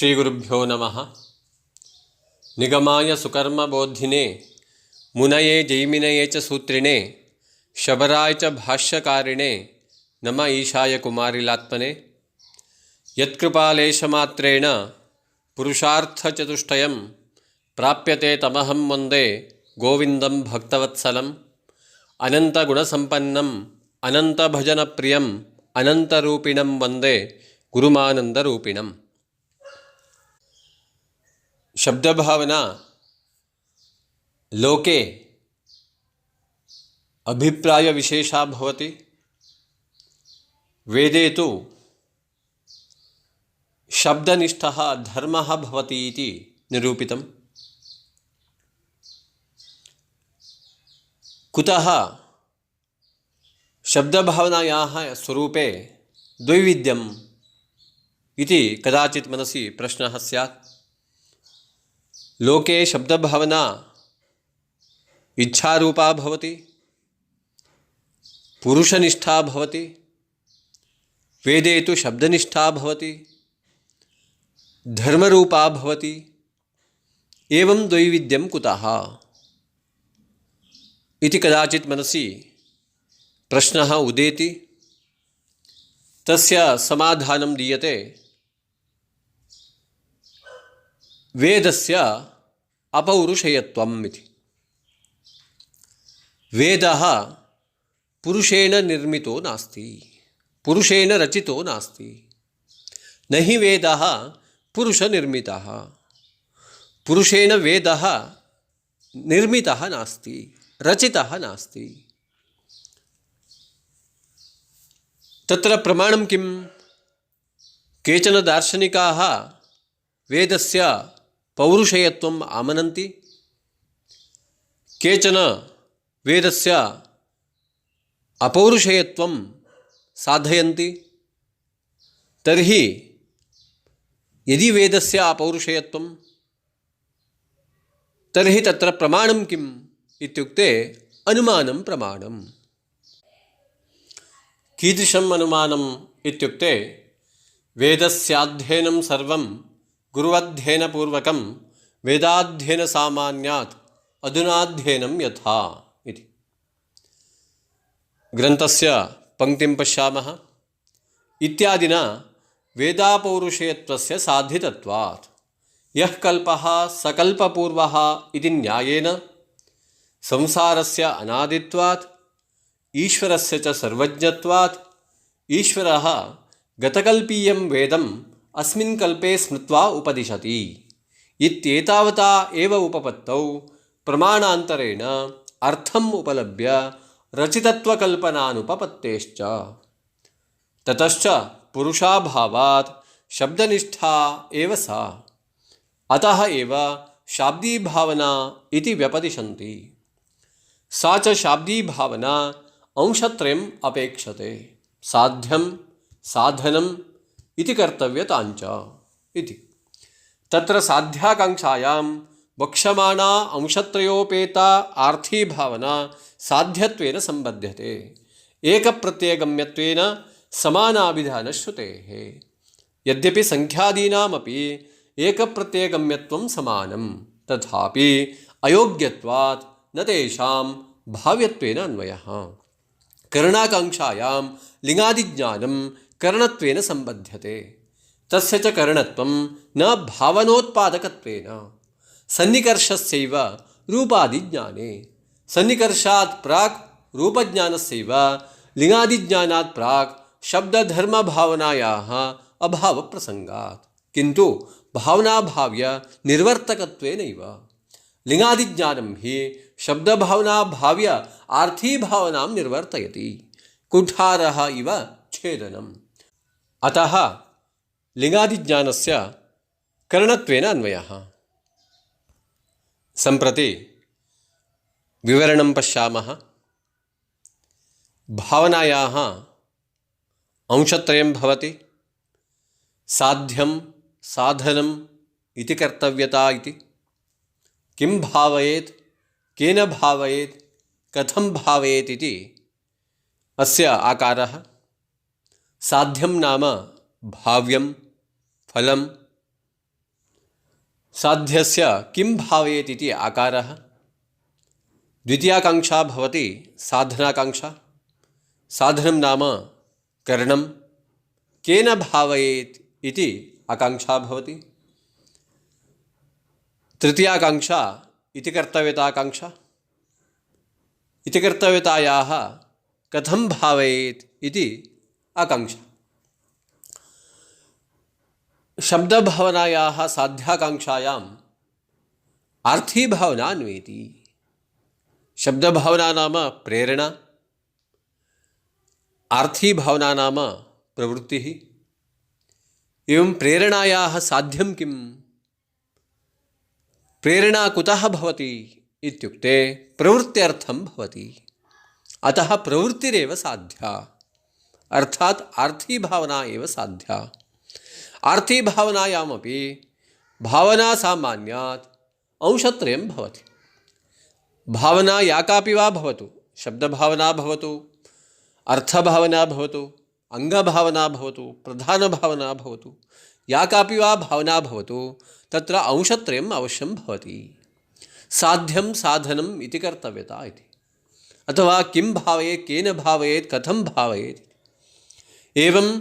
श्रीगुरुभ्यो नमः। निगमाय सुकर्मबोधिने मुनये जैमिनये च सूत्रिणे शबराय च भाष्यकारिणे नमः ईशाय कुमारिलात्मने। यत्कृपालेशमात्रेण पुरुषार्थचतुष्टयं प्राप्यते तमहं वन्दे गोविन्दं भक्तवत्सलम्। अनन्तगुणसम्पन्नम् अनन्तभजनप्रियम् अनन्तरूपिणं वन्दे गुरुमानन्दरूपिणम्। शब्द भावना लोके अभिप्राय विशेषा भवति। वेदे तु शब्दनिष्ठः धर्मः भवति इति निरूपितम्। कुतः शब्दभावनायाः स्वरूपे द्वैविध्यम् इति कदाचित् मनसि प्रश्नः स्यात्। लोके शब्दभावना इच्छारूपा भवति, पुरुषनिष्ठा भवति। वेदे तु शब्दनिष्ठा भवति, धर्मरूपा भवति। एवं द्वैविध्यं कुतः इति कदाचित् मनसि प्रश्नः उदेति। तस्य समाधानं दीयते वेदस्य अपौरुषेयत्वम् इति। वेदः पुरुषेण निर्मितो नास्ति, पुरुषेण रचितो नास्ति। न हि वेदः पुरुषनिर्मितः, पुरुषेण वेदः निर्मितः नास्ति, रचितः नास्ति। तत्र प्रमाणं किम्? केचन दार्शनिकाः वेदस्य पौरुषेयत्वम् आमनन्ति, केचन वेदस्य अपौरुषेयत्वं साधयन्ति। तर्हि यदि वेदस्य अपौरुषेयत्वं तर्हि तत्र प्रमाणं किम् इत्युक्ते अनुमानं प्रमाणम्। कीदृशम् अनुमानम् इत्युक्ते वेदस्याध्ययनं सर्वं गुरुवध्ययनपूर्वकं वेदाध्ययनसामान्यात् अधुनाध्ययनं यथा इति। ग्रन्थस्य पङ्क्तिं पश्यामः। इत्यादिना वेदापौरुषेयत्वस्य साधितत्वात् यः कल्पः सकल्पपूर्वः इति न्यायेन संसारस्य अनादित्वात् ईश्वरस्य च सर्वज्ञत्वात् ईश्वरः गतकल्पीयं वेदम् अस्मिन् कल्पे स्मृत्वा उपदिशति इत्येतावता एव उपपत्तौ प्रमाणान्तरेण अर्थम् उपलभ्य रचितत्वकल्पनानुपपत्तेश्च। ततश्च पुरुषाभावात् शब्दनिष्ठा एव सा, अतः एव शाब्दीभावना इति व्यपदिशन्ति। सा च शाब्दीभावना अंशत्रयम् अपेक्षते, साध्यं साधनम् इति कर्तव्यताञ्च इति। तत्र साध्याकाङ्क्षायां वक्ष्यमाणा अंशत्रयोपेता आर्थी भावना साध्यत्वेन सम्बध्यते एकप्रत्ययगम्यत्वेन समानाभिधानश्रुतेः। यद्यपि संख्यादीनामपि एकप्रत्ययगम्यत्वं समानं, तथापि अयोग्यत्वात् न तेषां भाव्यत्वेन अन्वयः। करणाकाङ्क्षायां लिङ्गादिज्ञानं करणत्वेन सम्बध्यते, तस्य च करणत्वं न भावनोत्पादकत्वेन। सन्निकर्षस्यैव रूपादिज्ञाने, सन्निकर्षात् प्राक् रूपज्ञानस्यैव लिङ्गादिज्ञानात् प्राक् शब्दधर्मभावनायाः अभावप्रसङ्गात्। किन्तु भावनाभाव्य निर्वर्तकत्वेनैव लिङ्गादिज्ञानं हि शब्दभावनाभाव्य आर्थीभावनां निर्वर्तयति, कुठारः इव छेदनम्। अतः लिङ्गादिज्ञानस्य करणत्वेन अन्वयः। सम्प्रति विवरणं पश्यामः। भावनायाः अंशत्रयं भवति। साध्यं साधनम् इति कर्तव्यता इति। किं भावयेत्, केन भावयेत्, कथं भावयेत् इति अस्य आकारः। साध्यं नाम भाव्यं फलं साध्यस्य किं भावयेत् इति आकारः। द्वितीयाकाङ्क्षा भवति साधनाकाङ्क्षा। साधनं नाम करणं, केन भावयेत् इति आकाङ्क्षा भवति। तृतीयाकाङ्क्षा इति कर्तव्यताकाङ्क्षा। इति कर्तव्यतायाः कथं भावयेत् इति आकाङ्क्षा। शब्दभावनायाः साध्याकाङ्क्षायाम् आर्थीभावना अन्वेति। शब्दभावना नाम प्रेरणा, आर्थीभावना नाम प्रवृत्तिः। एवं प्रेरणायाः साध्यं किम्? प्रेरणा कुतः भवति इत्युक्ते प्रवृत्त्यर्थं भवति। अतः प्रवृत्तिरेव साध्या, अर्थात् आर्थीभावना एव साध्या। आर्थीभावनायामपि भावना सामान्यात् अंशत्रयं भवति। भावना या कापि वा भवतु, शब्दभावना भवतु, अर्थभावना भवतु, अङ्गभावना भवतु, प्रधानभावना भवतु, या कापि वा भावना भवतु, तत्र अंशत्रयम् अवश्यं भवति। साध्यं साधनम् इति कर्तव्यता इति। अथवा किं भावयेत्, केन भावयेत्, कथं भवेत्। एवं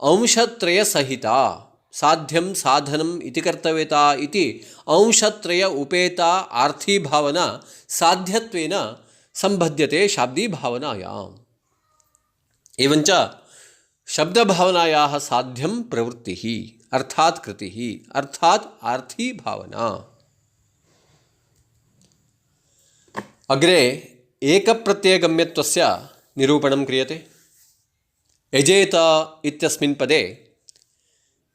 अंशत्रयसहिता साध्यं साधनम् इति कर्तव्यता इति अंशत्रय उपेता आर्थीभावना साध्यत्वेन सम्बध्यते शाब्दीभावनायाम्। एवञ्च शब्दभावनायाः साध्यं प्रवृत्तिः अर्थात् कृतिः अर्थात् आर्थीभावना। अग्रे एकप्रत्ययगम्यत्वस्य निरूपणं क्रियते। यजेत इत्यस्मिन् पदे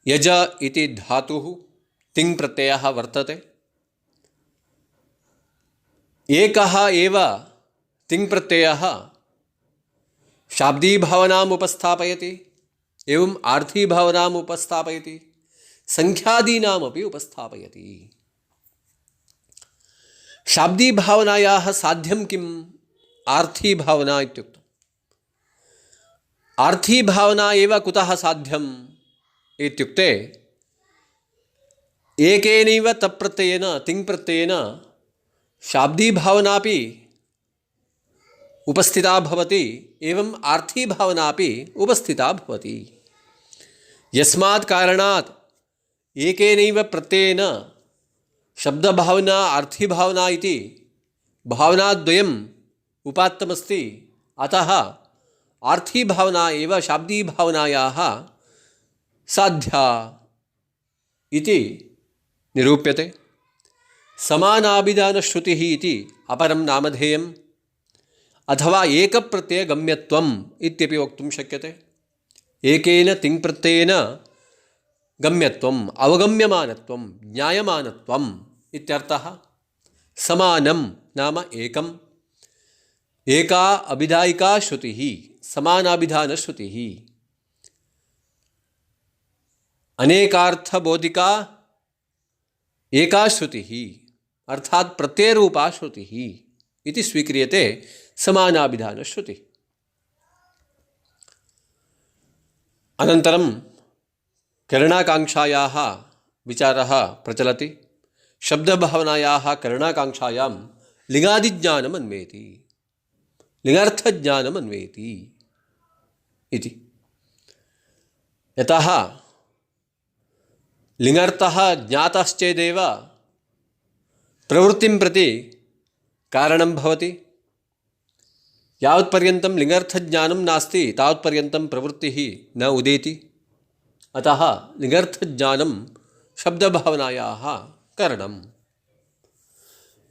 यज इति धातुः तिङ् प्रत्ययः वर्तते। एकः एव तिङ् प्रत्ययः शाब्दीभावनाम् उपस्थापयति, एवम् आर्थीभावनाम् उपस्थापयति, संख्यादीनामपि उपस्थापयति। शाब्दीभावनायाः साध्यं किम्? आर्थीभावना इत्युक्तम्। आर्थीभावना एव कुतः साध्यम् इत्युक्ते एकेनैव तप्रत्ययेन तिङ्प्रत्ययेन शाब्दीभावनापि उपस्थिता भवति, एवम् आर्थीभावनापि उपस्थिता भवति। यस्मात् कारणात् एकेनैव प्रत्ययेन शब्दभावना आर्थीभावना इति भावनाद्वयम् उपात्तमस्ति। अतः आर्थीभावना एव शाब्दीभावनायाः साध्या इति निरूप्यते। समानाभिधानश्रुतिः इति अपरं नामधेयम्, अथवा एकप्रत्ययगम्यत्वम् इत्यपि वक्तुं शक्यते। एकेन तिङ्प्रत्ययेन गम्यत्वम्, अवगम्यमानत्वं, ज्ञायमानत्वम् इत्यर्थः। समानं नाम एकम्, एका अभिधायिका श्रुतिः, समानाभिधानश्रुतिः। अनेकार्थबोधिका एका श्रुतिः अर्थात् प्रत्ययरूपा श्रुतिः इति स्वीक्रियते समानाभिधानश्रुतिः। अनन्तरं करणाकाङ्क्षायाः विचारः प्रचलति। शब्दभावनायाः करणाकाङ्क्षायां लिङ्गादिज्ञानम् अन्वेति, लिङ्गार्थज्ञानम् अन्वेति इति। यतः लिङ्गार्थः ज्ञातश्चेदेव प्रवृत्तिं प्रति कारणं भवति। यावत्पर्यन्तं लिङ्गार्थज्ञानं नास्ति तावत्पर्यन्तं प्रवृत्तिः न उदेति। अतः लिङ्गार्थज्ञानं शब्दभावनायाः करणं।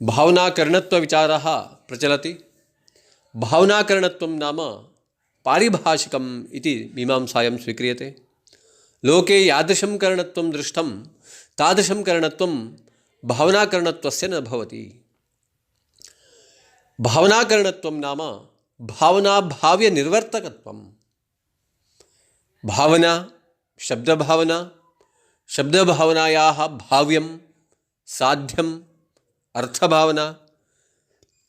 भावनाकरणत्वविचारः प्रचलति। भावनाकरणत्वं नाम पारिभाषिकम् इति मीमांसायां स्वीक्रियते। लोके यादृशं करणत्वं दृष्टं तादृशं करणत्वं भावनाकरणत्वस्य न भवति। भावनाकरणत्वं नाम भावनाभाव्यनिर्वर्तकत्वं। भावना शब्दभावना, शब्दभावनायाः भाव्यं साध्यम् अर्थभावना,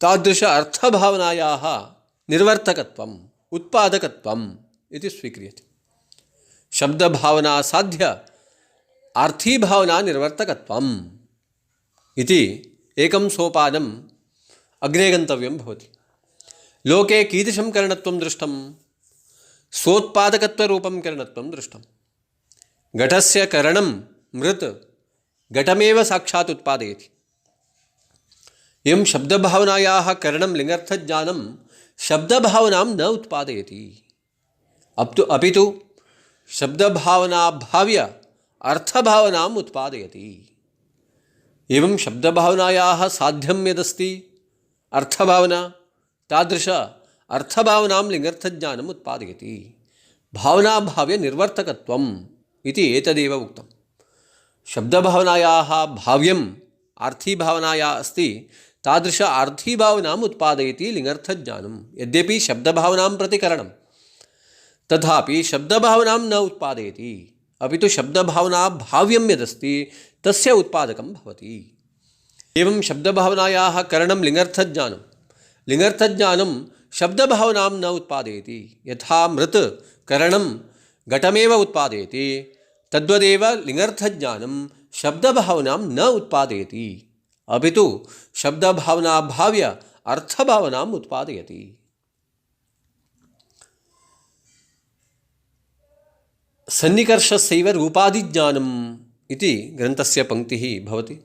तादृश अर्थभावनायाः निर्वर्तकत्वम् उत्पादकत्वम् इति स्वीक्रियते। शब्दभावना साध्य आर्थीभावना निर्वर्तकत्वम् इति एकं सोपानम् अग्रे गन्तव्यं भवति। लोके कीदृशं करणत्वं दृष्टं? स्वोत्पादकत्वरूपं करणत्वं दृष्टं। घटस्य करणं मृत् घटमेव साक्षात् उत्पादयति। एवं शब्दभावनायाः करणं लिङ्गर्थज्ञानं शब्दभावनां न उत्पादयति, अपितु शब्दभावनाभाव्य अर्थभावनाम् उत्पादयति। एवं शब्दभावनायाः साध्यं यदस्ति अर्थभावना, तादृश अर्थभावनां लिङ्गर्थज्ञानम् उत्पादयति। भावनाभाव्य निर्वर्तकत्वम् इति एतदेव उक्तं। शब्दभावनायाः भाव्यम् आर्थीभावनाया अस्ति, तादृश आर्थीभावनाम् उत्पादयति लिङ्गर्थज्ञानं। यद्यपि शब्दभावनां प्रतिकरणं, तथापि शब्दभावनां न उत्पादयति, अपितु शब्दभावना भाव्यं यदस्ति तस्य उत्पादकं भवति। एवं शब्दभावनायाः करणं लिङ्गर्थज्ञानं, लिङ्गर्थज्ञानं शब्दभावनां न उत्पादयति। यथा मृत् करणं घटमेव उत्पादयति, तद्वदेव लिङ्गर्थज्ञानं शब्दभावनां न उत्पादयति, अपितु शब्दभावनाभाव्य अर्थभावनाम् उत्पादयति। सन्निकर्षस्यैव रूपादिज्ञानम् इति ग्रन्थस्य पंक्तिः भवति।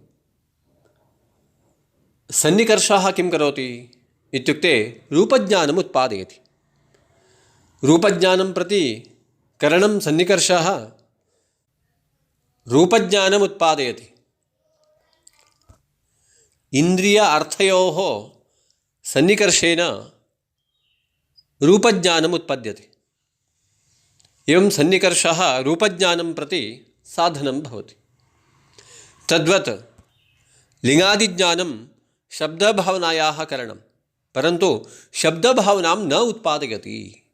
सन्निकर्षः किं करोति इत्युक्ते रूपज्ञानम् उत्पादयति। रूपज्ञानं प्रति करणं सन्निकर्षः रूपज्ञानम् उत्पादयति। इन्द्रिय अर्थयोः सन्निकर्षेण रूपज्ञानम् उत्पद्यते। एवं सन्निकर्षः रूपज्ञानं प्रति साधनं भवति। तद्वत् लिङ्गादिज्ञानं शब्दभावनायाः करणं, परन्तु शब्दभावनां न उत्पादयति।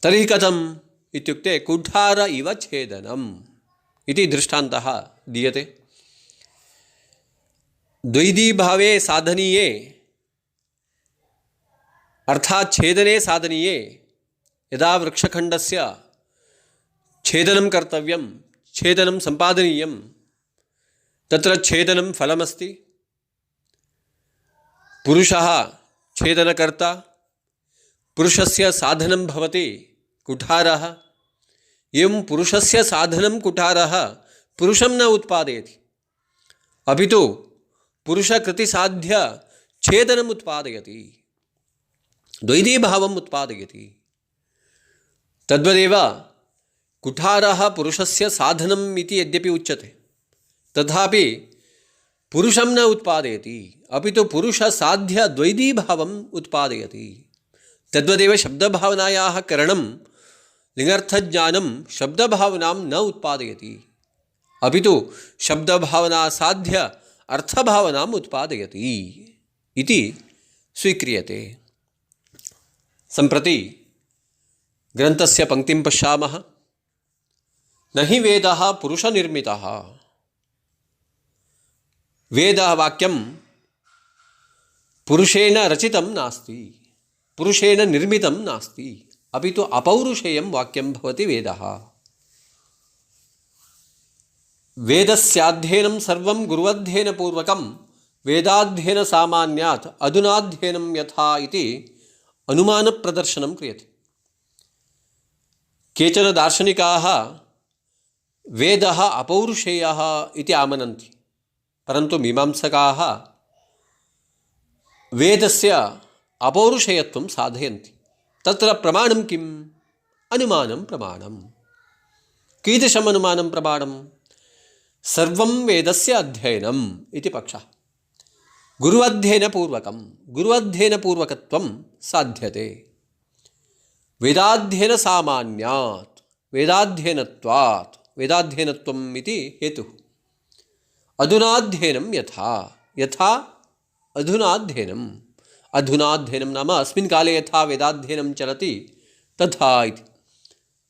तर्हि कथम् इत्युक्ते कुठार इव छेदनम् इति दृष्टान्तः दीयते। द्वैधीभावे साधनीये अर्थात् छेदने साधनीये यदा वृक्षखण्डस्य छेदनं कर्तव्यं, छेदनं सम्पादनीयं, तत्र छेदनं फलमस्ति। पुरुषः छेदनकर्ता, पुरुषस्य साधनं भवति कुठारः। एवं पुरुषस्य साधनं कुठारः पुरुषं न उत्पादयति, अपितु पुरुषकृतिसाध्य छेदनम् उत्पादयति, द्वैधीभावम् उत्पादयति। तद्वदेव कुठारः पुरुषस्य साधनम् इति यद्यपि उच्यते, तथापि पुरुषं न उत्पादयति, अपितु पुरुषसाध्य द्वैधीभावम् उत्पादयति। तद्वदेव शब्दभावनायाः करणं लिङ्गर्थज्ञानं शब्दभावनां न उत्पादयति, अपितु शब्दभावनासाध्य अर्थभावनाम् उत्पादयति इति स्वीक्रियते। सम्प्रति ग्रन्थस्य पंक्तिं पश्यामः। न हि वेदः पुरुषनिर्मितः। वेदः वाक्यं पुरुषेण रचितं नास्ति, पुरुषेण निर्मितं नास्ति, अपितु अपौरुषेयं वाक्यं भवति वेदः। वेदस्याध्ययनं सर्वं गुरुवध्ययनपूर्वकं वेदाध्ययनसामान्यात् अधुनाध्ययनं यथा इति अनुमानप्रदर्शनं क्रियते। केचन दार्शनिकाः वेदः अपौरुषेयः इति आमनन्ति, परन्तु मीमांसकाः वेदस्य अपौरुषेयत्वं साधयन्ति। तत्र प्रमाणं किम्? अनुमानं प्रमाणं। कीदृशम् अनुमानं प्रमाणं? सर्वं वेदस्य अध्ययनम् इति पक्षः। गुरुअध्ययनपूर्वकत्वं साध्यते। वेदाध्ययनसामान्यात् वेदाध्ययनत्वात् वेदाध्ययनत्वम् इति हेतुः। अधुनाध्ययनं यथा अधुनाध्ययनम्। अधुनाध्ययनं नाम अस्मिन् काले यथा वेदाध्ययनं चलति तथा इति,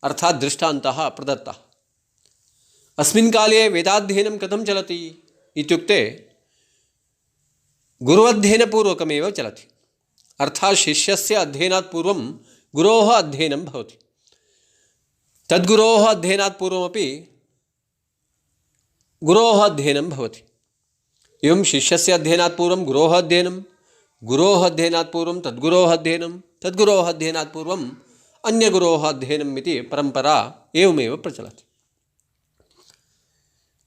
अर्थात् दृष्टान्तः प्रदत्तः। अस्मिन् काले वेदाध्ययनं कथं चलति इत्युक्ते गुरुअध्ययनपूर्वकमेव चलति, अर्थात् शिष्यस्य अध्ययनात् पूर्वं गुरोः अध्ययनं भवति। तद्गुरोः अध्ययनात् पूर्वमपि गुरोः अध्ययनं भवति। एवं शिष्यस्य अध्ययनात् पूर्वं गुरोः अध्ययनं, गुरोः अध्ययनात् पूर्वं तद्गुरोः अध्ययनं, तद्गुरोः अध्ययनात् पूर्वम् अन्यगुरोः अध्ययनम् इति परम्परा एवमेव प्रचलति।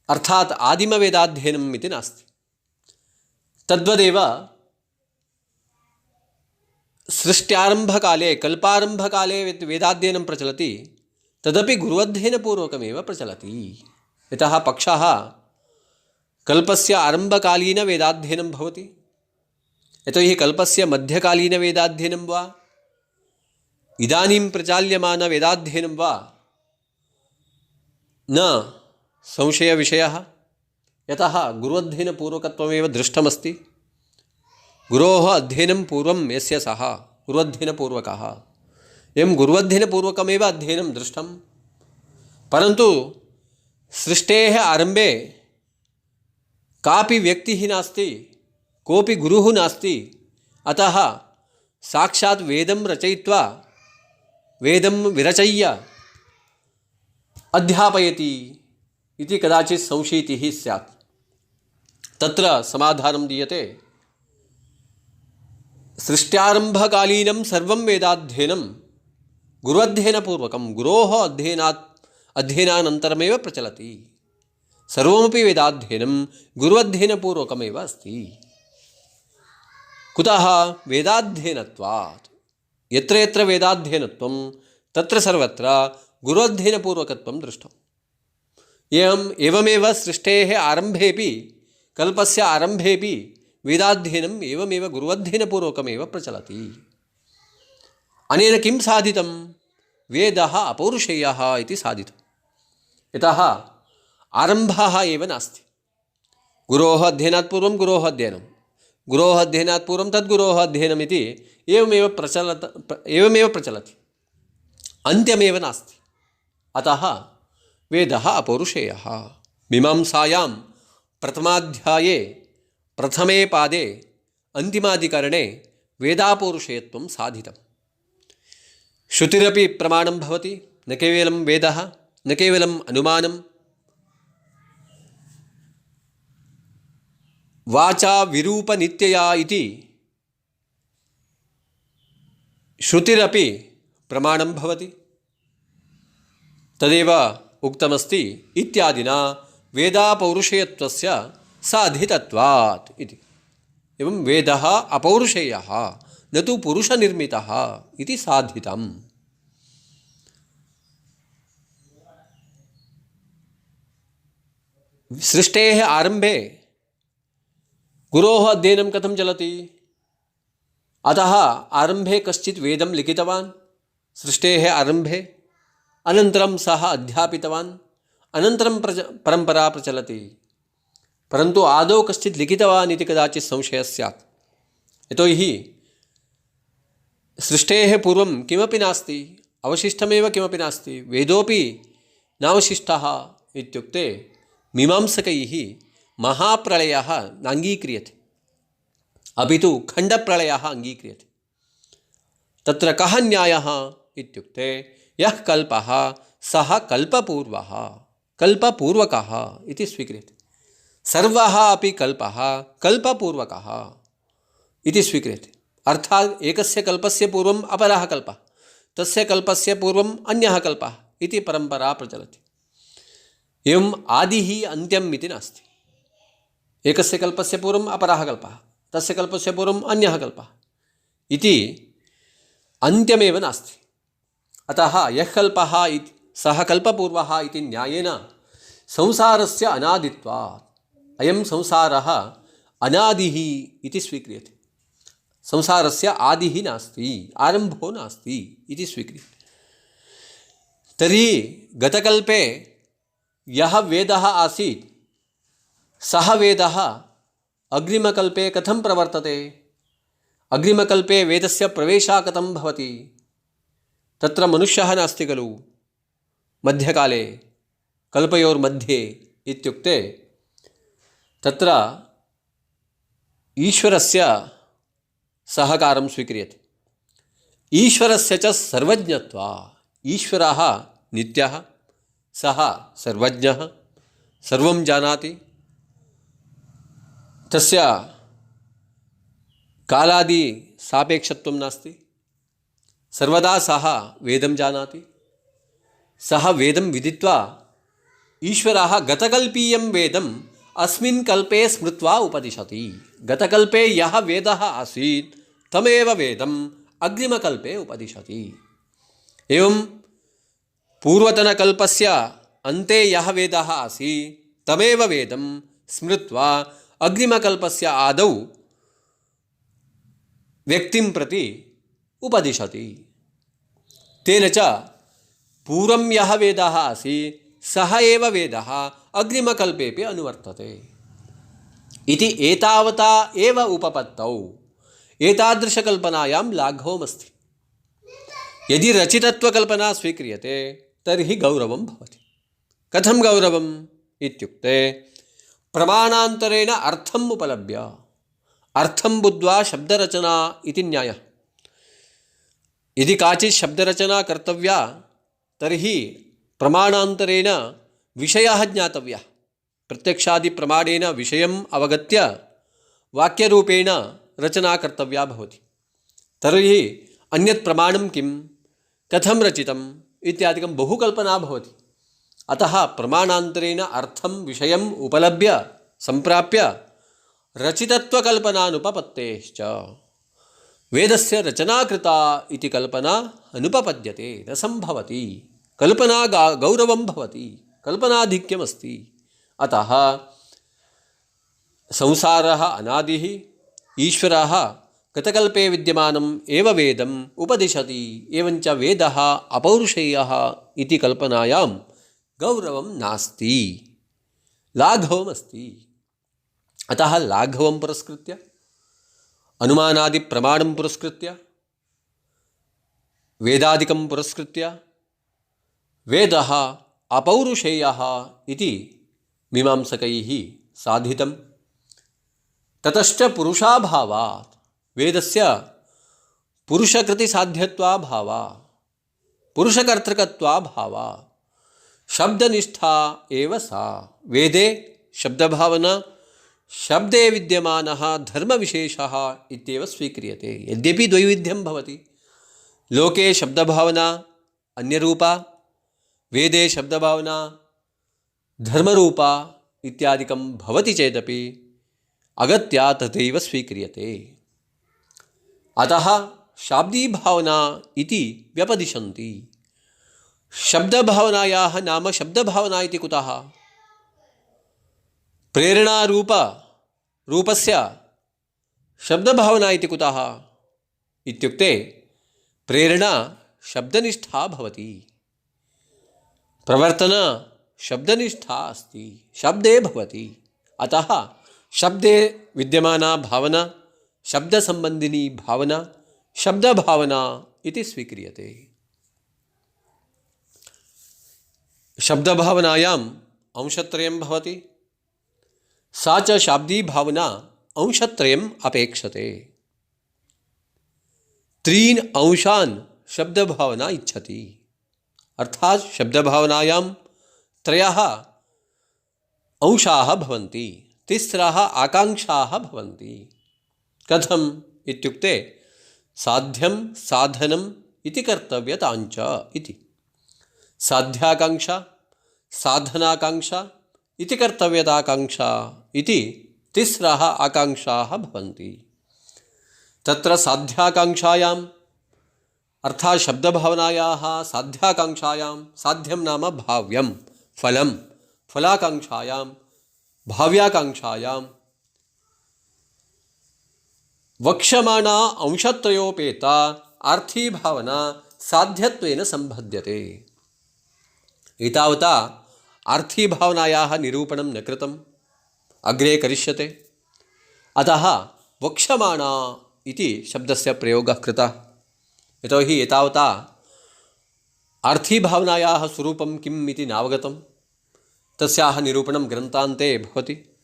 अर्थात् आदिमवेदाध्ययनम् इति नास्ति। तद्वदेव सृष्ट्यारम्भकाले कल्पारम्भकाले वेदाध्ययनं प्रचलति, तदपि गुरुअध्ययनपूर्वकमेव प्रचलति। यतः पक्षः कल्पस्य आरम्भकालीनवेदाध्ययनं भवति, यतोहि कल्पस्य मध्यकालीनवेदाध्ययनं वा इदानीं प्रचाल्यमानवेदाध्ययनं वा न संशयविषयः। यतः गुरुअध्ययनपूर्वकत्वमेव दृष्टमस्ति। गुरोः अध्ययनं पूर्वं यस्य सः गुरुअध्ययनपूर्वकः, एवं गुरुअध्ययनपूर्वकमेव अध्ययनं दृष्टं। परन्तु सृष्टेः आरम्भे कापि व्यक्तिः नास्ति, कोऽपि गुरुः नास्ति, अतः साक्षात् वेदं रचयित्वा वेदं विरचय्य अध्यापयति इति कदाचित् संशीतिः स्यात्। तत्र समाधानं दीयते, सृष्ट्यारम्भकालीनं सर्वं वेदाध्ययनं गुरुअध्ययनपूर्वकं, गुरोः अध्ययनानन्तरमेव प्रचलति। सर्वमपि वेदाध्ययनं गुरुअध्ययनपूर्वकमेव अस्ति। कुतः? वेदाध्ययनत्वात्। यत्र यत्र वेदाध्ययनत्वं तत्र सर्वत्र गुरुअध्ययनपूर्वकत्वं दृष्टम्। एवमेव सृष्टेः आरम्भेपि कल्पस्य आरम्भेपि वेदाध्ययनम् एवमेव गुरुअध्ययनपूर्वकमेव प्रचलति। अनेन किं साधितं? वेदः अपौरुषेयः इति साधितं। यतः आरम्भः एव नास्ति। गुरोः अध्ययनात् पूर्वं गुरोः अध्ययनं, गुरोः अध्ययनात् पूर्वं तद्गुरोः अध्ययनमिति एवमेव प्रचलति, अन्त्यमेव नास्ति। अतः वेदः अपौरुषेयः। मीमांसायां प्रथमाध्याये प्रथमे पादे अन्तिमाधिकरणे वेदापौरुषेयत्वं साधितं। श्रुतिरपि प्रमाणं भवति, न केवलं वेदः, न केवलम् अनुमानं। वाचा विरूपनित्यया इति श्रुतिरपि प्रमाणं भवति। तदेव उक्तमस्ति इत्यादिना वेदापौरुषेयत्वस्य साधितत्वात् इति। एवं वेदः अपौरुषेयः न तु पुरुषनिर्मितः इति साधितम्। सृष्टेः आरम्भे गुरोः अध्ययनं कथं चलति? अतः आरम्भे कश्चित् वेदं लिखितवान्, सृष्टेः आरम्भे, अनन्तरं सः अध्यापितवान्, अनन्तरं परम्परा प्रचलति। परन्तु आदौ कश्चित् लिखितवान् इति कदाचित् संशयः स्यात्। यतोहि सृष्टेः पूर्वं किमपि नास्ति, अवशिष्टमेव किमपि नास्ति, वेदोपि नावशिष्टः इत्युक्ते मीमांसकैः महाप्रलयः नाङ्गीक्रियते, अपि तु खण्डप्रलयः अङ्गीक्रियते। तत्र कः न्यायः इत्युक्ते यः कल्पः सः कल्पपूर्वः, कल्पपूर्वकः इति स्वीक्रियते। सर्वः अपि कल्पः कल्पपूर्वकः इति स्वीक्रियते। अर्थात् एकस्य कल्पस्य पूर्वम् अपरः कल्पः, तस्य कल्पस्य पूर्वम् अन्यः कल्पः इति परम्परा प्रचलति। एवम् आदिः अन्त्यम् इति नास्ति। एकस्य कल्पस्य पूर्वम् अपरः कल्पः, तस्य कल्पस्य पूर्वम् अन्यः कल्पः इति अन्त्यमेव नास्ति। अतः यः कल्पः इति सः कल्पपूर्वः इति न्यायेन संसारस्य अनादित्वात् अयं संसारः अनादिः इति स्वीक्रियते। संसारस्य आदिः नास्ति, आरम्भो नास्ति इति स्वीक्रियते। तर्हि गतकल्पे यः वेदः आसीत् सः वेदः अग्रिमकल्पे कथं प्रवर्तते? अग्रिमकल्पे वेदस्य प्रवेशः कथं भवति? तत्र मनुष्यः नास्ति खलु मध्यकाले, कल्पयोर्मध्ये इत्युक्ते तत्र ईश्वरस्य सहकारं स्वीक्रियते। ईश्वरस्य च सर्वज्ञत्वात्, ईश्वरः नित्यः, सः सर्वज्ञः, सर्वं जानाति, तस्य कालादि सापेक्षत्वं नास्ति। सर्वदा सः वेदं जानाति। सः वेदं विदित्वा ईश्वरः गतकल्पीयं वेदम् अस्मिन् कल्पे स्मृत्वा उपदिशति। गतकल्पे यः वेदः आसीत् तमेव वेदम् अग्रिमकल्पे उपदिशति। एवं पूर्वतनकल्पस्य अन्ते यः वेदः आसीत् तमेव वेदं स्मृत्वा अग्रिमकल्पस्य आदौ व्यक्तिं प्रति उपदिशति। तेन च पूर्वं यः वेदः आसीत् सः एव वेदः अग्रिमकल्पेपि अनुवर्तते इति एतावता एव उपपत्तौ एतादृशकल्पनायां लाघवमस्ति। यदि रचितत्वकल्पना स्वीक्रियते तर्हि गौरवं भवति। कथं गौरवम् इत्युक्ते प्रमाणान्तरेण अर्थम् उपलभ्य अर्थं बुद्ध्वा शब्दरचना इति न्यायः। यदि काचित् शब्दरचना कर्तव्या तर्हि प्रमाणान्तरेण विषयः ज्ञातव्यः। प्रत्यक्षादिप्रमाणेन विषयम् अवगत्य वाक्यरूपेण रचना कर्तव्या भवति। तर्हि अन्यत् प्रमाणं किं, कथं रचितम् इत्यादिकं बहु कल्पना भवति। अतः प्रमाणान्तरेण अर्थं विषयम् उपलभ्य सम्प्राप्य रचितत्वकल्पनानुपपत्तेश्च वेदस्य रचना कृता इति कल्पना अनुपपद्यते, न सम्भवति। कल्पना गौरवं भवति, कल्पनाधिक्यमस्ति। अतः संसारः अनादिः, ईश्वरः गतकल्पे विद्यमानम् एव वेदम् उपदिशति। एवञ्च वेदः अपौरुषेयः इति कल्पनायां गौरवं नास्ति, लाघवमस्ति। अतः लाघवं पुरस्कृत्य अनुमानादिप्रमाणं पुरस्कृत्य वेदादिकं पुरस्कृत्य वेदः अपौरुषेयः इति मीमांसकैः साधितं। ततश्च पुरुषाभावात् वेदस्य पुरुषकृतिसाध्यत्वाभावात् पुरुषकर्तृकत्वाभावात् शब्दनिष्ठा एव सा। वेदे शब्दभावना, शब्दे विद्यमानः धर्मविशेषः इत्येव स्वीक्रियते। यद्यपि द्वैविध्यं भवति, लोके शब्दभावना अन्यरूपा, वेदे शब्दभावना धर्मरूपा इत्यादिकं भवति चेदपि अगत्या तथैव स्वीक्रियते। अतः शाब्दीभावना इति व्यपदिशन्ति। शब्दभावनायाः नाम शब्दभावना इति कुतः? प्रेरणारूपस्य शब्दभावना इति कुतः इत्युक्ते प्रेरणा शब्दनिष्ठा भवति, प्रवर्तना शब्दनिष्ठा अस्ति, शब्दे भवति। अतः शब्दे विद्यमाना भावना शब्दसम्बन्धिनी भावना शब्दभावना इति स्वीक्रियते। शब्दभावनायाम् अंशत्रयं भवति, सा च शाब्दी भावना अंशत्रयम् अपेक्षते। त्रीन् अंशान् शब्दभावना इच्छति। अर्थात् शब्दभावनायां त्रयः अंशाः भवन्ति, तिस्रः आकाङ्क्षाः भवन्ति। कथम् इत्युक्ते साध्यं साधनम् इति कर्तव्यताञ्च इति। साध्याकाङ्क्षा साधनाकाङ्क्षा इति कर्तव्यताकाङ्क्षा इति तिस्रः आकाङ्क्षाः भवन्ति। तत्र साध्याकाङ्क्षायाम् अर्थात् शब्दभावनायाः साध्याकाङ्क्षायां साध्यं नाम भाव्यं फलं, फलाकाङ्क्षायां भाव्याकाङ्क्षायां वक्ष्यमाणा अंशत्रयोपेता आर्थी भावना साध्यत्वेन सम्बध्यते। एतावता आर्थी भावनायाः निरूपणं न कृतम्, अग्रे करिष्यते। अतः वक्ष्यमाणा इति शब्दस्य प्रयोगः कृतः। यतोहि एतावता आर्थी भावनायाः स्वरूपं किम् इति नावगतं, तस्याः निरूपणं ग्रन्थान्ते भवति।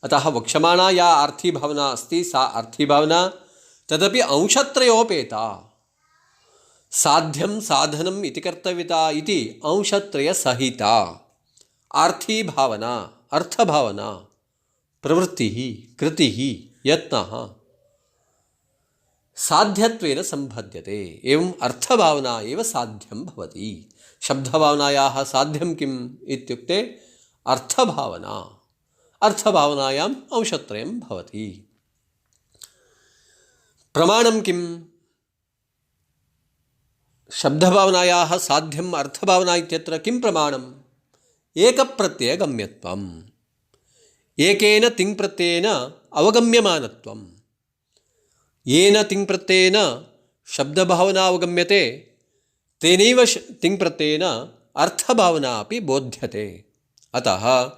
अतः वक्ष्यमाणा या आर्थी भावना अस्ति सा आर्थी भावना तदपि अंशत्रयोपेता, साध्यं साधनम् इति कर्तव्यता इति अंशत्रयसहिता आर्थी भावना, अर्थभावना, प्रवृत्तिः कृतिः यत्नः साध्यत्वेन सम्पद्यते। एवम् अर्थभावना एव साध्यं भवति। शब्दभावनायाः साध्यं किम् इत्युक्ते अर्थभावना। अर्थभावनायाम् अंशत्रयं भवति। प्रमाणं किम्? शब्दभावनायाः साध्यम् अर्थभावना इत्यत्र किं प्रमाणम्? एकप्रत्ययगम्यत्वम्। एकेन तिङ्प्रत्ययेन अवगम्यमानत्वम्। येन तिङ्प्रत्ययेन शब्दभावना अवगम्यते तेनैव तिङ्प्रत्ययेन अर्थभावना अपि बोध्यते। अतः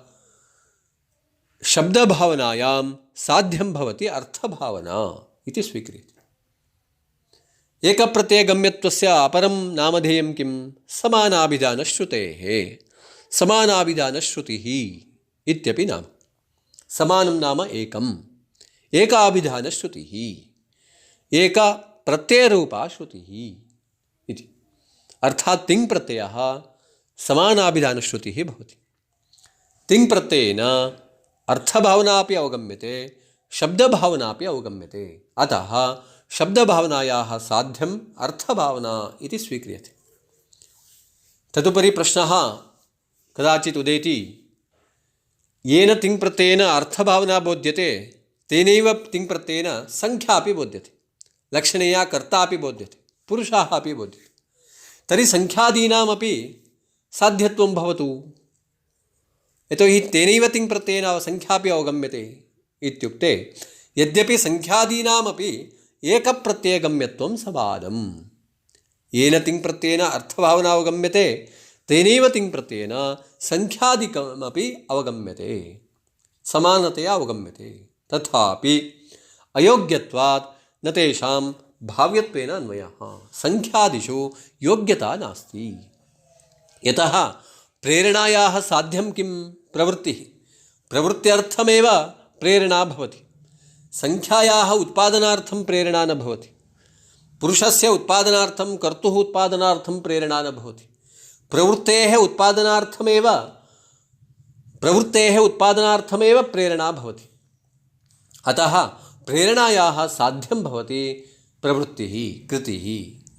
शब्दभावनायां साध्यं भवति अर्थभावना इति स्वीक्रियते। एकप्रत्ययगम्यत्वस्य अपरं नामधेयं किं? समानाभिधानश्रुतेः। समानाभिधानश्रुतिः इत्यपि नाम। समानं नाम एकम्, एकाभिधानश्रुतिः, एका प्रत्ययरूपा श्रुतिः इति। अर्थात् तिङ्प्रत्ययः समानाभिधानश्रुतिः भवति। तिङ्प्रत्ययेन अर्थभावना अपि अवगम्यते, शब्दभावना अपि अवगम्यते। अतः शब्दभावनायाः साध्यम् अर्थभावना इति स्वीक्रियते। तदुपरि प्रश्नः कदाचित् उदेति, येन तिङ्प्रत्ययेन अर्थभावना बोध्यते तेनैव तिङ्प्रत्ययेन संख्या अपि बोध्यते, लक्षणीया कर्ता अपि बोध्यते, पुरुषाः अपि बोध्यते। तर्हि संख्यादीनामपि साध्यत्वं भवतु, यतोहि तेनैव तिङ्प्रत्ययेन संख्यापि अवगम्यते इत्युक्ते यद्यपि संख्यादीनामपि एकप्रत्ययगम्यत्वं समानम्। येन तिङ्प्रत्ययेन अर्थभावना अवगम्यते तेनैव तिङ्प्रत्ययेन संख्यादिकमपि अवगम्यते, समानतया अवगम्यते। तथापि अयोग्यत्वात् न तेषां भाव्यत्वेन अन्वयः। संख्यादिषु योग्यता नास्ति। यतः प्रेरणायाः साध्यं किं? प्रवृत्तिः। प्रवृत्त्यर्थमेव प्रेरणा भवति। संख्यायाः उत्पादनार्थं प्रेरणा न भवति। पुरुषस्य उत्पादनार्थं, कर्तुः उत्पादनार्थं प्रेरणा न भवति। प्रवृत्तेः उत्पादनार्थमेव प्रेरणा भवति। अतः प्रेरणायाः साध्यं भवति प्रवृत्तिः कृतिः,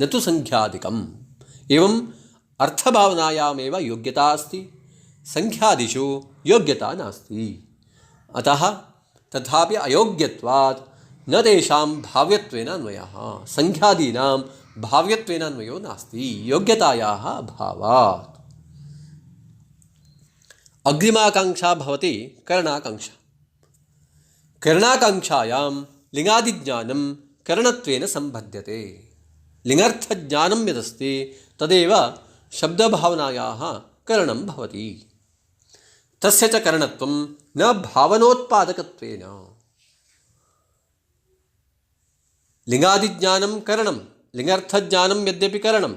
न तु संख्यादिकम्। एवम् अर्थभावनायामेव योग्यता अस्ति, संख्यादिषु योग्यता नास्ति। अतः तथापि अयोग्यत्वात् न तेषां भाव्यत्वेन अन्वयः। संख्यादीनां भाव्यत्वेन अन्वयो नास्ति, योग्यतायाः अभावात्। अग्रिमाकाङ्क्षा भवति करणाकाङ्क्षा। करणाकाङ्क्षायां लिङ्गादिज्ञानं करणत्वेन सम्बध्यते। लिङ्गर्थज्ञानं यदस्ति तदेव शब्दभावनायाः करणं भवति। तस्य च करणत्वं न भावनोत्पादकत्वेन। लिङ्गादिज्ञानं करणं, लिङ्गार्थज्ञानं यद्यपि करणं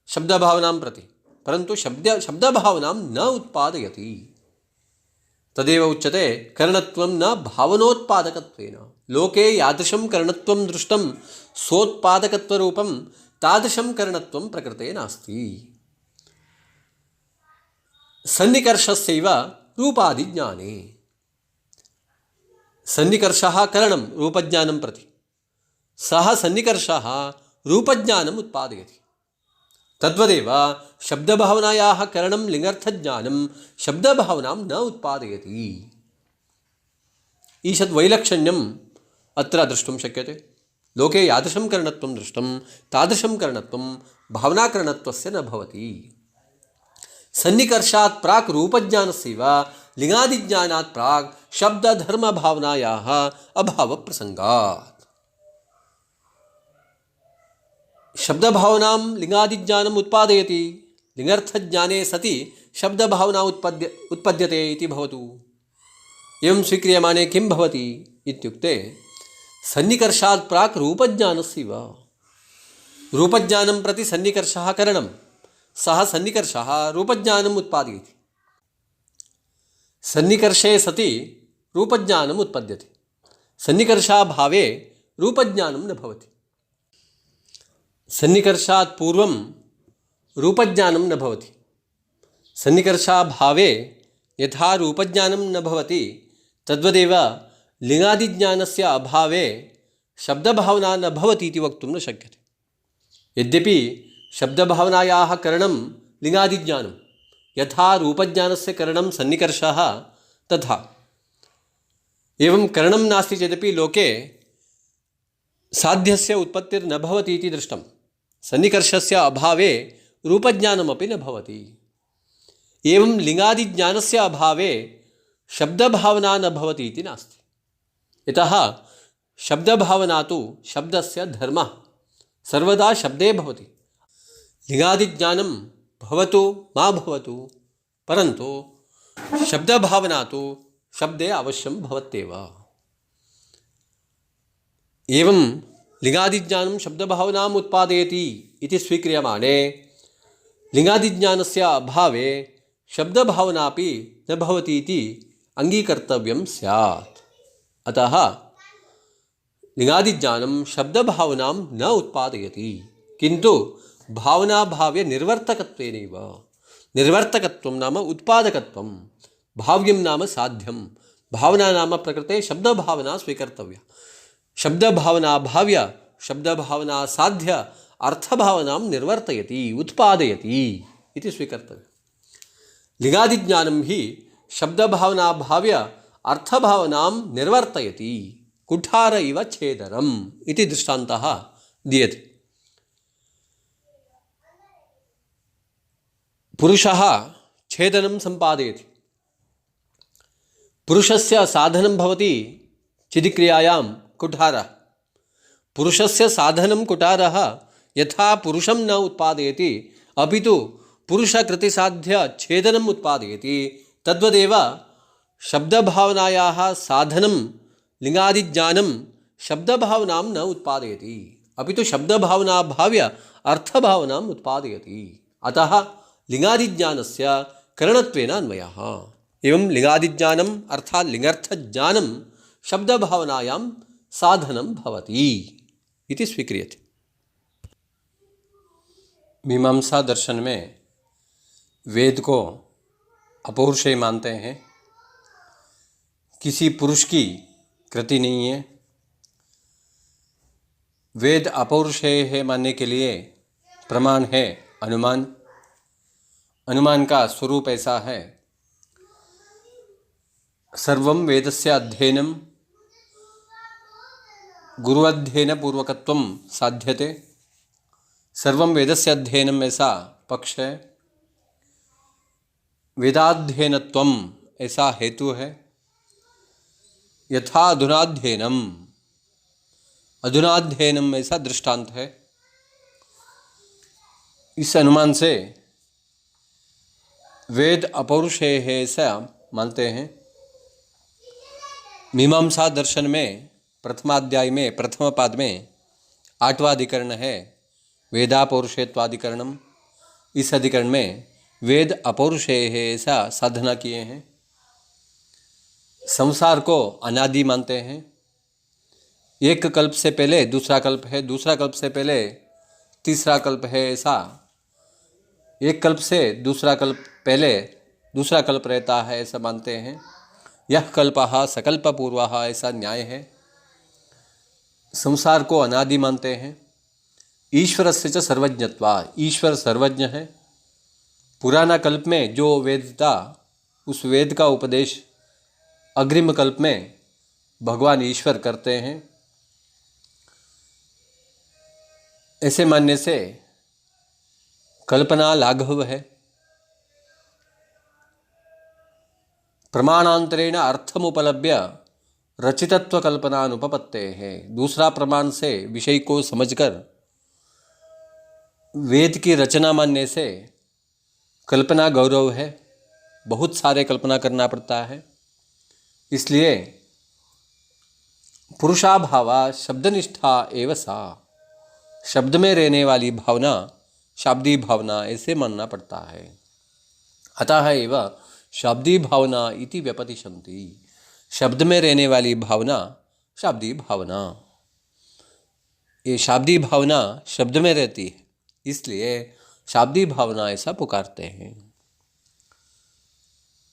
शब्दभावनां प्रति, परन्तु शब्दभावनां न उत्पादयति। तदेव उच्यते करणत्वं न भावनोत्पादकत्वेन। लोके यादृशं करणत्वं दृष्टं सोत्पादकत्वरूपं तादृशं करणत्वं प्रकृते नास्ति। सन्निकर्षस्यैव रूपादिज्ञाने। सन्निकर्षः करणं रूपज्ञानं प्रति, सः सन्निकर्षः रूपज्ञानम् उत्पादयति। तद्वदेव शब्दभावनायाः करणं लिङ्गर्थज्ञानं शब्दभावनां न उत्पादयति। ईषद् वैलक्षण्यम् अत्र द्रष्टुं शक्यते। लोके यादृशं करणत्वं दृष्टं तादृशं करणत्वं भावनाकरणत्वस्य न भवति। सन्निकर्षात् प्राक् रूपज्ञानस्यैव लिङ्गादिज्ञानात् प्राक् शब्दधर्मभावनायाः अभावप्रसङ्गात्। शब्दभावनां लिङ्गादिज्ञानम् उत्पादयति, लिङ्गर्थज्ञाने सति शब्दभावना उत्पद्यते इति भवतु। एवं स्वीक्रियमाणे किं भवति इत्युक्ते सन्निकर्षात् प्राक् रूपज्ञानस्यैव। रूपज्ञानं प्रति सन्निकर्षः करणं, सः सन्निकर्षः रूपज्ञानम् उत्पादयति। सन्निकर्षे सति रूपज्ञानम् उत्पद्यते, सन्निकर्षाभावे रूपज्ञानं न भवति। सन्निकर्षात् पूर्वं रूपज्ञानं न भवति। सन्निकर्षाभावे यथा रूपज्ञानं न भवति तद्वदेव लिङ्गादिज्ञानस्य अभावे शब्दभावना न भवति इति वक्तुं न शक्यते। यद्यपि शब्दभावनायाः करणं लिङ्गादिज्ञानं, यथा रूपज्ञानस्य करणं सन्निकर्षः तथा एवं करणं नास्ति चेदपि लोके साध्यस्य उत्पत्तिर्न भवति इति दृष्टं। सन्निकर्षस्य अभावे रूपज्ञानमपि न भवति। एवं लिङ्गादिज्ञानस्य अभावे शब्दभावना न भवति इति नास्ति। यतः शब्दभावना तु शब्दस्य धर्मः, सर्वदा शब्दे भवति। लिङ्गादिज्ञानं भवतु मा भवतु, परन्तु शब्दभावना तु शब्दे अवश्यं भवत्येव। एवं लिङ्गादिज्ञानं शब्दभावनाम् उत्पादयति इति स्वीक्रियमाणे लिङ्गादिज्ञानस्य अभावे शब्दभावनापि न भवति इति अङ्गीकर्तव्यं स्यात्। अतः लिङ्गादिज्ञानं शब्दभावनां न उत्पादयति, किन्तु भावनाभाव्य निर्वर्तकत्वेनैव। निर्वर्तकत्वं नाम उत्पादकत्वं, भाव्यं नाम साध्यं। भावना नाम प्रकृते शब्दभावना स्वीकर्तव्या। शब्दभावना भाव्य शब्दभावना साध्य अर्थभावनां निर्वर्तयति, उत्पादयति इति स्वीकर्तव्यम्। लिङ्गादिज्ञानं हि शब्दभावना भाव्य अर्थभावनां निर्वर्तयति, कुठार इव छेदनम् इति दृष्टान्तः दीयते। पुरुषः छेदनं सम्पादयति। पुरुषस्य साधनं भवति चिदिक्रियायां कुठारः। पुरुषस्य साधनं कुठारः यथा पुरुषं न उत्पादयति, अपि तु पुरुषकृतिसाध्य छेदनम् उत्पादयति, तद्वदेव शब्दभावनायाः साधनं लिङ्गादिज्ञानं शब्दभावनां न उत्पादयति, अपि तु शब्दभावना भाव्य अर्थभावनाम् उत्पादयति। अतः लिङ्गादिज्ञानस्य करणत्वेन अन्वयः। एवं लिङ्गादिज्ञानम् अर्थात् लिङ्गर्थज्ञानं शब्दभावनायां साधनं भवति इति स्वीक्रियते। मीमांसा दर्शन में वेद को अपौरुषेय मानते हैं, किसी पुरुष की कृति नहीं है। वेद अपौरुषेय है मानने के लिए प्रमाण है अनुमान। अनुमान का स्वरूप ऐसा है, सर्वं वेदस्य अध्ययनं गुरुअध्ययन पूर्वकत्वं साध्यते। सर्वं वेदस्य अध्ययनम ऐसा पक्ष है, वेदाध्ययनत्वम ऐसा हेतु है। यथा अधुनाध्ययनम, अधुनाध्ययनम ऐसा दृष्टांत है। इस अनुमान से वेद अपौरुषेय है ऐसा मानते हैं। मीमांसा दर्शन में प्रथमाध्याय में प्रथम पाद में 8वां अधिकरण है वेदापौरुषेयत्वाधिकरणम। इस अधिकरण में वेद अपौरुषेय है ऐसा साधना किए हैं। संसार को अनादि मानते हैं। एक कल्प से पहले दूसरा कल्प है, दूसरा कल्प से पहले तीसरा कल्प है, ऐसा एक कल्प से दूसरा कल्प पहले दूसरा कल्प रहता है ऐसा मानते हैं। यह कल्पः सकल्प पूर्वः ऐसा न्याय है। संसार को अनादि मानते हैं। ईश्वरस्य च सर्वज्ञत्वा, ईश्वर सर्वज्ञ है। पुराना कल्प में जो वेद था उस वेद का उपदेश अग्रिम कल्प में भगवान ईश्वर करते हैं। ऐसे मानने से कल्पना लाघव है। प्रमाणांतरेण अर्थमुपलभ्य रचितत्व कल्पनानुपपत्ते है। दूसरा प्रमाण से विषय को समझकर वेद की रचना मानने से कल्पना गौरव है, बहुत सारे कल्पना करना पड़ता है। इसलिए पुरुषाभावा शब्दनिष्ठा एव सा, शब्द में रहने वाली भावना शाब्दी भावना ऐसे मानना पड़ता है। अतः एव शाब्दी भावना इति व्यपतिशन्ति, शब्द में रहने वाली भावना शाब्दी भावना। ये शाब्दी भावना शब्द में रहती है, इसलिए शाब्दी भावना ऐसा पुकारते हैं।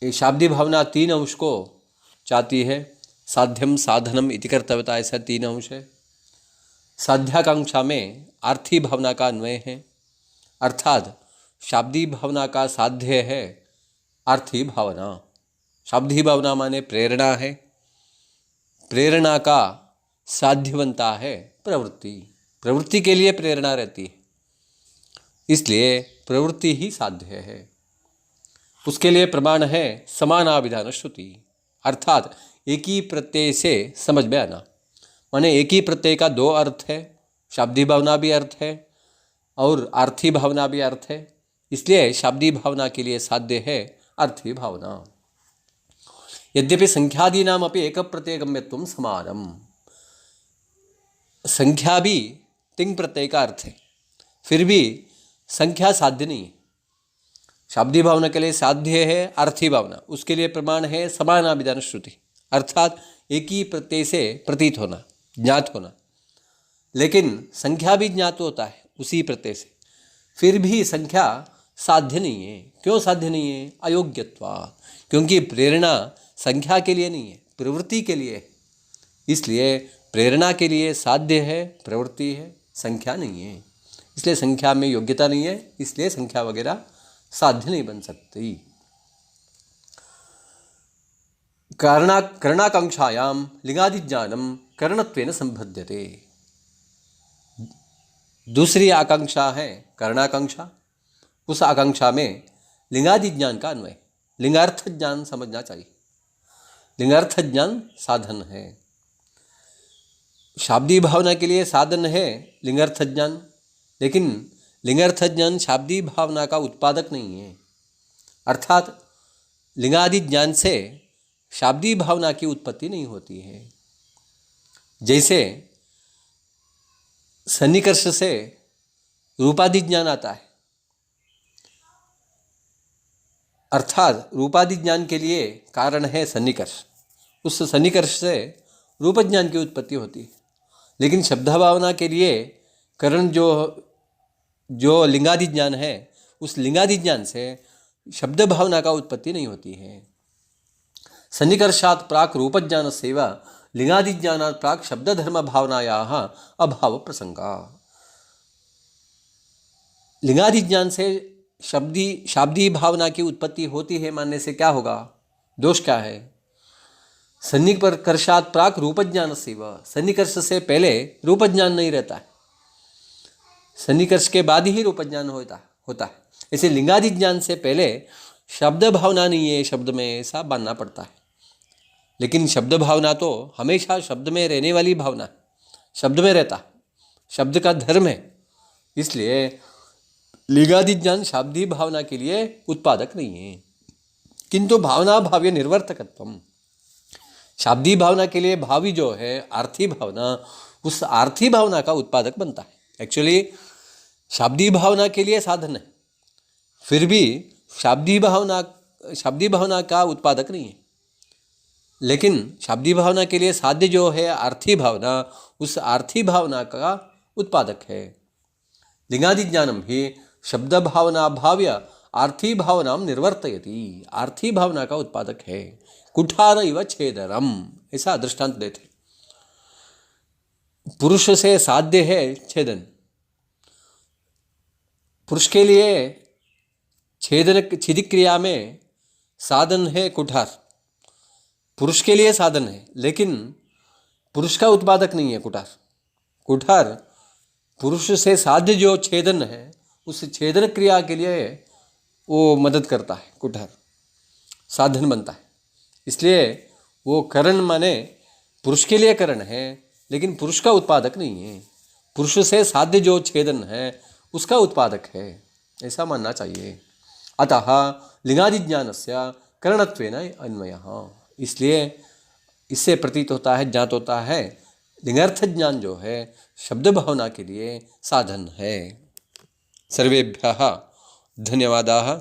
ये शाब्दी भावना 3 अंश को चाहती है। साध्यम साधनम इति कर्तव्यता, ऐसा 3 अंश है। साध्याकांक्षा में आर्थी भावना का अन्वय है, अर्थात शाब्दी भावना का साध्य है आर्थी भावना। शाब्दी भावना माने प्रेरणा है, प्रेरणा का साध्य बनता है प्रवृत्ति। प्रवृत्ति के लिए प्रेरणा रहती है, इसलिए प्रवृत्ति ही साध्य है। उसके लिए प्रमाण है समानाभिधान श्रुति, अर्थात एक ही प्रत्यय से समझ में आना। माने एक ही प्रत्यय का 2 अर्थ है, शाब्दी भावना भी अर्थ है और आर्थी भावना भी अर्थ है, इसलिए शाब्दी भावना के लिए साध्य है अर्थी भावना। यद्यपि संख्यादीनाम अपि एक प्रत्यय गम्यत्वम समानम, संख्या भी तिंग प्रत्यय का अर्थ है, फिर भी संख्या साध्य नहीं है। शाब्दी भावना के लिए साध्य है अर्थी भावना, उसके लिए प्रमाण है समानाभिधान श्रुति, अर्थात एक ही प्रत्यय से प्रतीत होना, ज्ञात होना। लेकिन संख्या भी ज्ञात होता है उसी प्रत्यय से, फिर भी संख्या साध्य नहीं है। क्यों साध्य नहीं है? अयोग्यत्वा, क्योंकि प्रेरणा संख्या के लिए नहीं है, प्रवृत्ति के लिए है। इसलिए प्रेरणा के लिए साध्य है, प्रवृत्ति है, संख्या नहीं है। इसलिए संख्या में योग्यता नहीं है, इसलिए संख्या वगैरह साध्य नहीं बन सकती। करणाकांक्षायाम लिंगादि ज्ञानम करणत्वेन संबध्यते। दूसरी आकांक्षा है करणाकांक्षा, उस आकांक्षा में लिंगादि ज्ञान का अन्वय, लिंगार्थ ज्ञान समझना चाहिए। लिंगार्थ ज्ञान साधन है, शाब्दी भावना के लिए साधन है लिंगार्थ ज्ञान, लेकिन लिंगार्थ ज्ञान शाब्दी भावना का उत्पादक नहीं है। अर्थात लिंगादि ज्ञान से शाब्दी भावना की उत्पत्ति नहीं होती है। जैसे सन्निकर्ष से रूपादि ज्ञान आता है, अर्थात रूपादि ज्ञान के लिए कारण है सन्निकर्ष, उस सन्निकर्ष से रूप ज्ञान की उत्पत्ति होती है। लेकिन शब्द भावना के लिए कारण जो लिंगादि ज्ञान है, उस लिंगादि ज्ञान से शब्द भावना का उत्पत्ति नहीं होती है। सन्निकर्षात् प्राक रूप ज्ञान सेवा लिंगादि ज्ञानात् प्राक शब्द धर्म भावनायाः अभाव प्रसंगा। लिंगादि ज्ञान से शाब्दी भावना की उत्पत्ति होती है मानने से क्या होगा? दोष क्या है? सन्निकर्षात् प्राक रूप ज्ञान सेवा, सन्निकर्ष से पहले रूप ज्ञान नहीं रहता है, सन्निकर्ष के बाद ही रूप ज्ञान होता है। ऐसे लिंगादि ज्ञान से पहले शब्द भावना नहीं है, शब्द में ऐसा मानना पड़ता है। लेकिन शब्द भावना तो हमेशा शब्द में रहने वाली भावना है, शब्द में रहता है, शब्द का धर्म है। इसलिए लिंगादि ज्ञान शाब्दी भावना के लिए उत्पादक नहीं है। किंतु भावना भाव्य निर्वर्तकत्वम, शाब्दी भावना के लिए भावी जो है आर्थी भावना, उस आर्थी भावना का उत्पादक बनता है। एक्चुअली शाब्दी भावना के लिए साधन है, फिर भी शाब्दी भावना का उत्पादक नहीं है। लेकिन शाब्दी भावना के लिए साध्य जो है आर्थी भावना, उस आर्थी भावना का उत्पादक है। लिंगादि ज्ञानम ही शब्द भावना भाव्य आर्थी भावना निर्वर्तयति, आर्थी भावना का उत्पादक है। कुठार इव छेदरम, ऐसा दृष्टांत देते। पुरुष से साध्य है छेदन, पुरुष के लिए छिदिक क्रिया में साधन है कुठार, पुरुष के लिए साधन है, लेकिन पुरुष का उत्पादक नहीं है कुठार। कुठार पुरुष से साध्य जो छेदन है, उस छेदन क्रिया के लिए वो मदद करता है, कुठार साधन बनता है। इसलिए वो करण माने पुरुष के लिए करण है, लेकिन पुरुष का उत्पादक नहीं है। पुरुष से साध्य जो छेदन है उसका उत्पादक है, ऐसा मानना चाहिए। अतः लिंगादि ज्ञानस्य करणत्वेन अन्वयः, इसलिए इससे प्रतीत होता है, ज्ञात होता है, लिंगार्थ ज्ञान जो है शब्द भावना के लिए साधन है। सर्वेभ्यः धन्यवादाः।